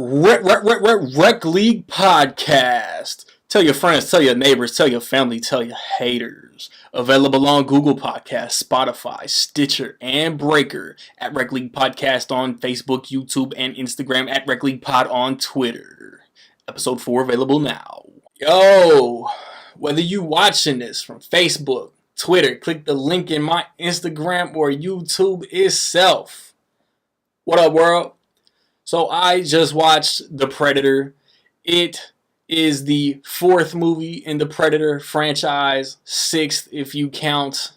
Rec League Podcast. Tell your friends, tell your neighbors, tell your family, tell your haters. Available on Google Podcasts, Spotify, Stitcher, and Breaker. At Rec League Podcast on Facebook, YouTube, and Instagram. At Rec League Pod on Twitter. Episode 4 available now. Yo, whether you watching this from Facebook, Twitter, click the link in my Instagram or YouTube itself. What up, world? So I just watched The Predator. It is the 4th movie in the Predator franchise, 6th if you count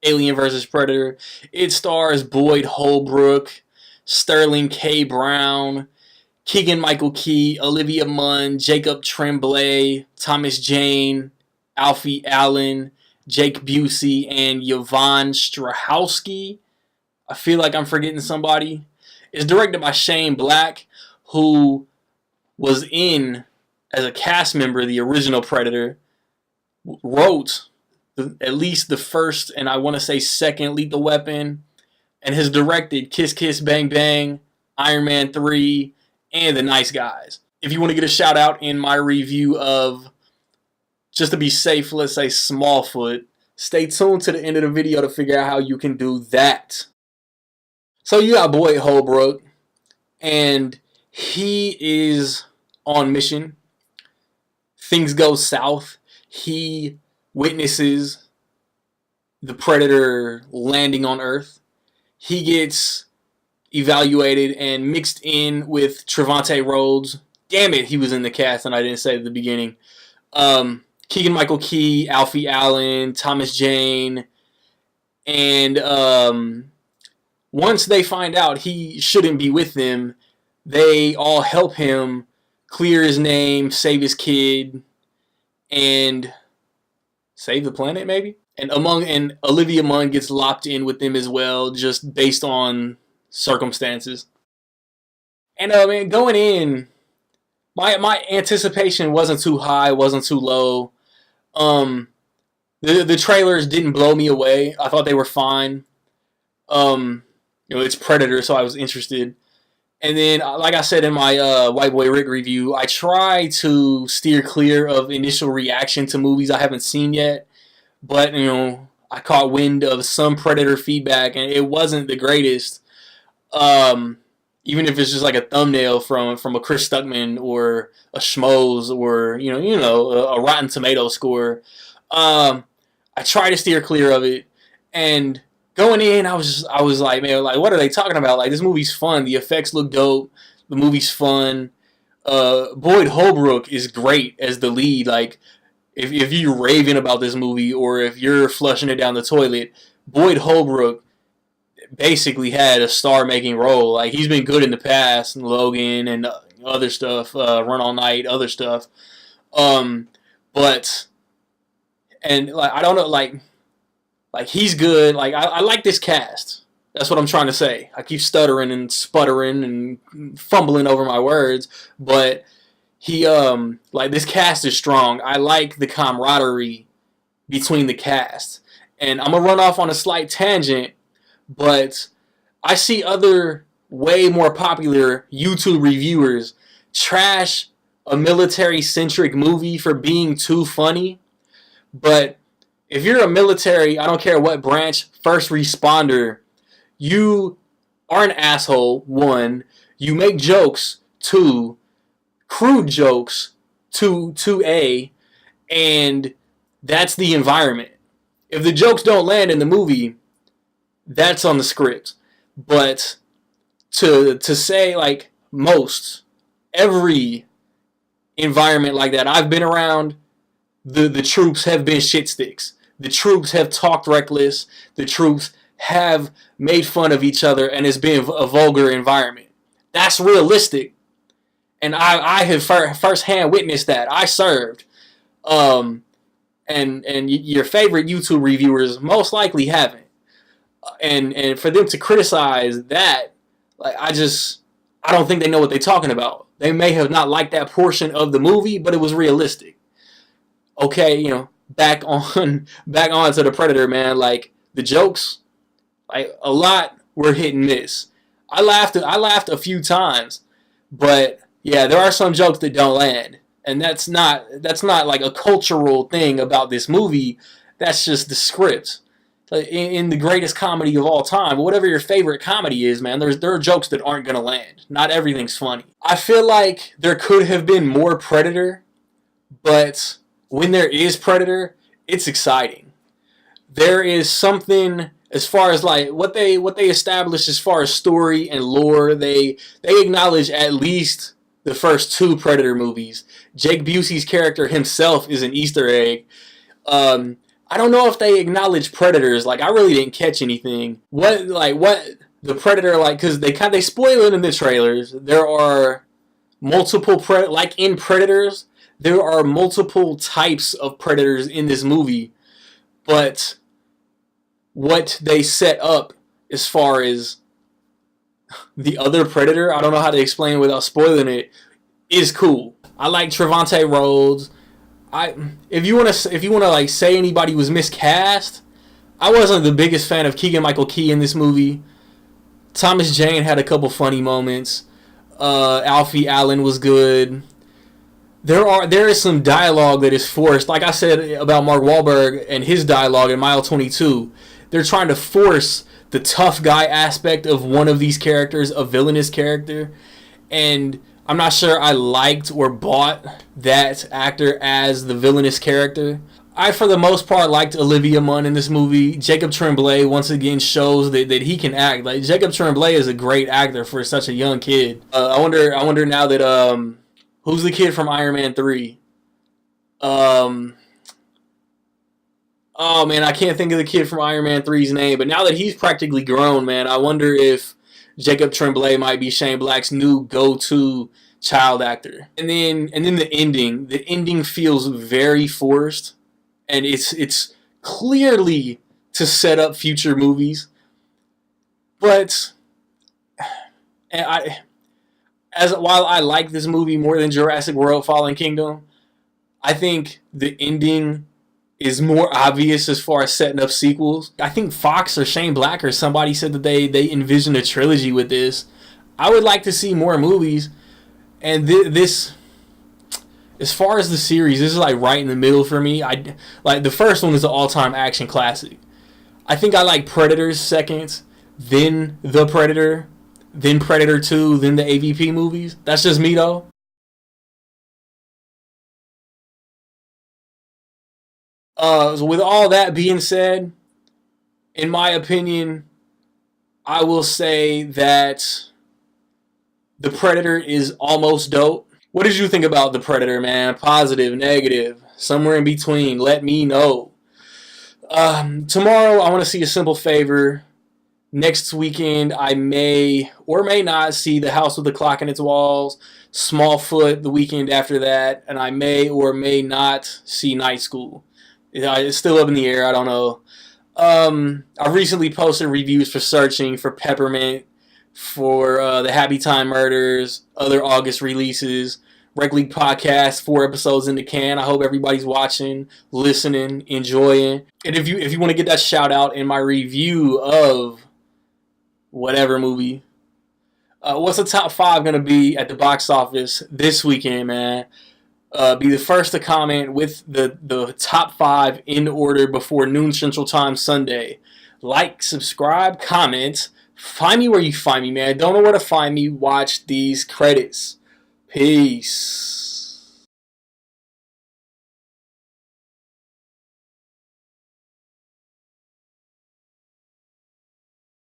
Alien vs. Predator. It stars Boyd Holbrook, Sterling K. Brown, Keegan-Michael Key, Olivia Munn, Jacob Tremblay, Thomas Jane, Alfie Allen, Jake Busey, and Yvonne Strahovski. I feel like I'm forgetting somebody. It's directed by Shane Black, who was in as a cast member the original Predator, wrote at least the first and I want to say second Lethal Weapon, and has directed Kiss Kiss Bang Bang, Iron Man 3, and The Nice Guys. If you want to get a shout out in my review of, just to be safe, let's say Smallfoot, stay tuned to the end of the video to figure out how you can do that. So you got Boyd Holbrook, and he is on mission. Things go south. He witnesses the Predator landing on Earth. He gets evaluated and mixed in with Trevante Rhodes. Damn it, he was in the cast and I didn't say it at the beginning. Keegan-Michael Key, Alfie Allen, Thomas Jane, and once they find out he shouldn't be with them, they all help him clear his name, save his kid, and save the planet, maybe? And Olivia Munn gets locked in with them as well, just based on circumstances. And man, going in, my anticipation wasn't too high, wasn't too low. The trailers didn't blow me away. I thought they were fine. It's Predator, so I was interested. And then, like I said in my White Boy Rick review, I try to steer clear of initial reaction to movies I haven't seen yet. But, I caught wind of some Predator feedback, and it wasn't the greatest. Even if it's just like a thumbnail from a Chris Stuckman or a Schmoes or, a Rotten Tomato score. I try to steer clear of it, and going in, I was like, man, like, what are they talking about? Like, this movie's fun. The effects look dope. The movie's fun. Boyd Holbrook is great as the lead. Like, if you're raving about this movie or if you're flushing it down the toilet, Boyd Holbrook basically had a star-making role. Like, he's been good in the past, Logan and other stuff, Run All Night, other stuff. I don't know, like, he's good. Like, I like this cast. That's what I'm trying to say. I keep stuttering and sputtering and fumbling over my words. But this cast is strong. I like the camaraderie between the cast. And I'm going to run off on a slight tangent, but I see other way more popular YouTube reviewers trash a military-centric movie for being too funny. But if you're a military, I don't care what branch, first responder, you are an asshole, 1. You make jokes, 2. Crude jokes, 2A. And that's the environment. If the jokes don't land in the movie, that's on the script. But to say, like, every environment like that I've been around, the troops have been shit sticks. The troops have talked reckless. The troops have made fun of each other, and it's been a vulgar environment. That's realistic, and I have firsthand witnessed that. I served, and your favorite YouTube reviewers most likely haven't. And for them to criticize that, like, I don't think they know what they're talking about. They may have not liked that portion of the movie, but it was realistic. Okay, back on to the Predator, man. Like, the jokes, like, a lot were hit and miss. I laughed a few times, but Yeah, there are some jokes that don't land, and that's not like a cultural thing about this movie. That's just the script. Like, in the greatest comedy of all time, whatever your favorite comedy is, man, there are jokes that aren't gonna land. Not everything's funny. I feel like there could have been more Predator, but when there is Predator, it's exciting. There is something as far as like what they establish as far as story and lore. They acknowledge at least the first two Predator movies. Jake Busey's character himself is an Easter egg. I don't know if they acknowledge predators. Like, I really didn't catch anything. What the predator, like, because they spoil it in the trailers. There are multiple like in Predators. There are multiple types of predators in this movie, but what they set up as far as the other predator, I don't know how to explain it without spoiling it, is cool. I like Trevante Rhodes. If you wanna like say anybody was miscast, I wasn't the biggest fan of Keegan-Michael Key in this movie. Thomas Jane had a couple funny moments. Alfie Allen was good. There is some dialogue that is forced. Like I said about Mark Wahlberg and his dialogue in Mile 22, they're trying to force the tough guy aspect of one of these characters, a villainous character, and I'm not sure I liked or bought that actor as the villainous character. I, for the most part, liked Olivia Munn in this movie. Jacob Tremblay, once again, shows that he can act. Like, Jacob Tremblay is a great actor for such a young kid. I wonder now that, who's the kid from Iron Man 3? Oh, man, I can't think of the kid from Iron Man 3's name, but now that he's practically grown, man, I wonder if Jacob Tremblay might be Shane Black's new go-to child actor. And then the ending. The ending feels very forced, and it's clearly to set up future movies. But while I like this movie more than Jurassic World: Fallen Kingdom, I think the ending is more obvious as far as setting up sequels. I think Fox or Shane Black or somebody said that they envisioned a trilogy with this. I would like to see more movies, and this, as far as the series, this is like right in the middle for me. I like the first one is an all-time action classic. I think I like Predators second, then The Predator, then Predator 2, then the AVP movies. That's just me though. So with all that being said, in my opinion, I will say that The Predator is almost dope. What did you think about The Predator, man? Positive, negative, somewhere in between. Let me know. Tomorrow, I want to see a simple favor. Next weekend, I may or may not see The House with the Clock in Its Walls, Smallfoot the weekend after that, and I may or may not see Night School. It's still up in the air. I don't know. I recently posted reviews for Searching, for Peppermint, for the Happy Time Murders, other August releases. Rec League Podcast, 4 episodes in the can. I hope everybody's watching, listening, enjoying. And if you want to get that shout out in my review of whatever movie, what's the top 5 going to be at the box office this weekend, man? Be the first to comment with the top 5 in order before noon Central Time Sunday. Like, subscribe, comment. Find me where you find me, man. Don't know where to find me. Watch these credits. Peace.